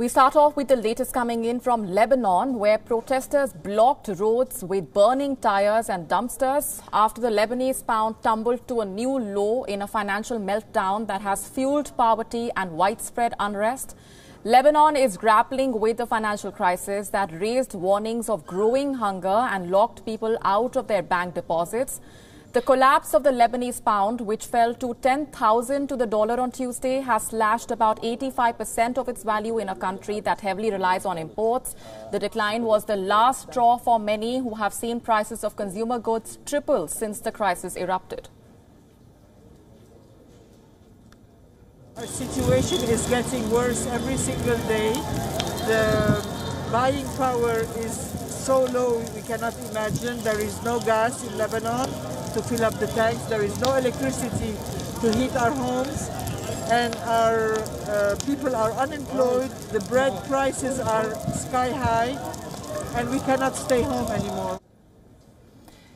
We start off with the latest coming in from Lebanon, where protesters blocked roads with burning tires and dumpsters after the Lebanese pound tumbled to a new low in a financial meltdown that has fueled poverty and widespread unrest. Lebanon is grappling with a financial crisis that raised warnings of growing hunger and locked people out of their bank deposits. The collapse of the Lebanese pound, which fell to 10,000 to the dollar on Tuesday, has slashed about 85% of its value in a country that heavily relies on imports. The decline was the last straw for many who have seen prices of consumer goods triple since the crisis erupted. Our situation is getting worse every single day. The buying power is so low we cannot imagine. There is no gas in Lebanon to fill up the tanks. There is no electricity to heat our homes, and our people are unemployed. The bread prices are sky high, and we cannot stay home anymore.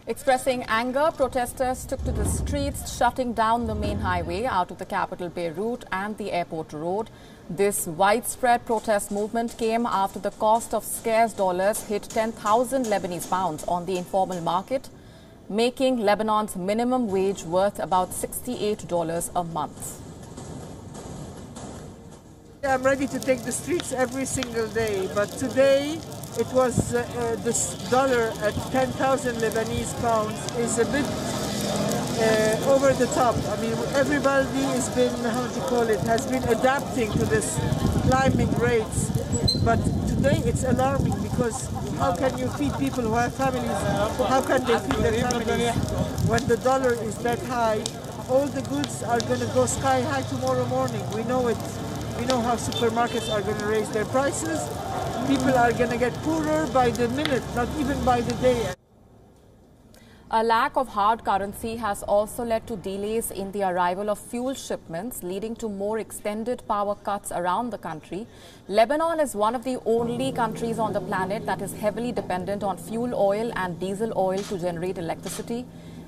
Expressing anger, protesters took to the streets, shutting down the main highway out of the capital Beirut and the airport road. This widespread protest movement came after the cost of scarce dollars hit 10,000 Lebanese pounds on the informal market, making Lebanon's minimum wage worth about $68 a month. I'm ready to take the streets every single day, but today it was this dollar at 10,000 Lebanese pounds is a bit over the top. I mean, everybody has been, has been adapting to this climbing rates. But today it's alarming because how can you feed people who have families? How can they feed their families when the dollar is that high? All the goods are going to go sky high tomorrow morning. We know it. We know how supermarkets are going to raise their prices. People are going to get poorer by the minute, not even by the day. A lack of hard currency has also led to delays in the arrival of fuel shipments, leading to more extended power cuts around the country. Lebanon is one of the only countries on the planet that is heavily dependent on fuel oil and diesel oil to generate electricity,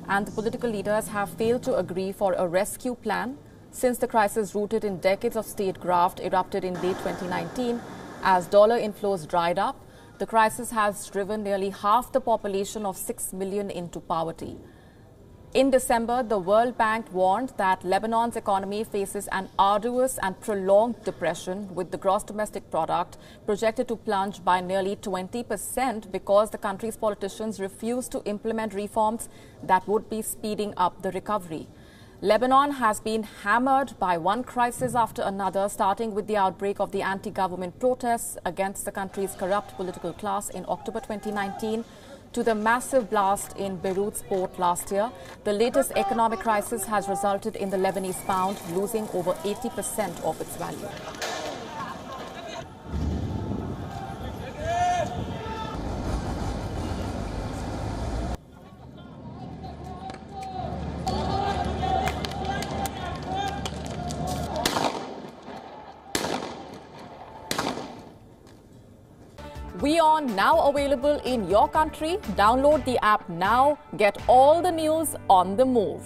and the political leaders have failed to agree for a rescue plan since the crisis rooted in decades of state graft erupted in late 2019. As dollar inflows dried up, the crisis has driven nearly half the population of 6 million into poverty. In December, the World Bank warned that Lebanon's economy faces an arduous and prolonged depression, with the gross domestic product projected to plunge by nearly 20% because the country's politicians refuse to implement reforms that would be speeding up the recovery. Lebanon has been hammered by one crisis after another, starting with the outbreak of the anti-government protests against the country's corrupt political class in October 2019 to the massive blast in Beirut's port last year. The latest economic crisis has resulted in the Lebanese pound losing over 80% of its value. WION now available in your country. Download the app now. Get all the news on the move.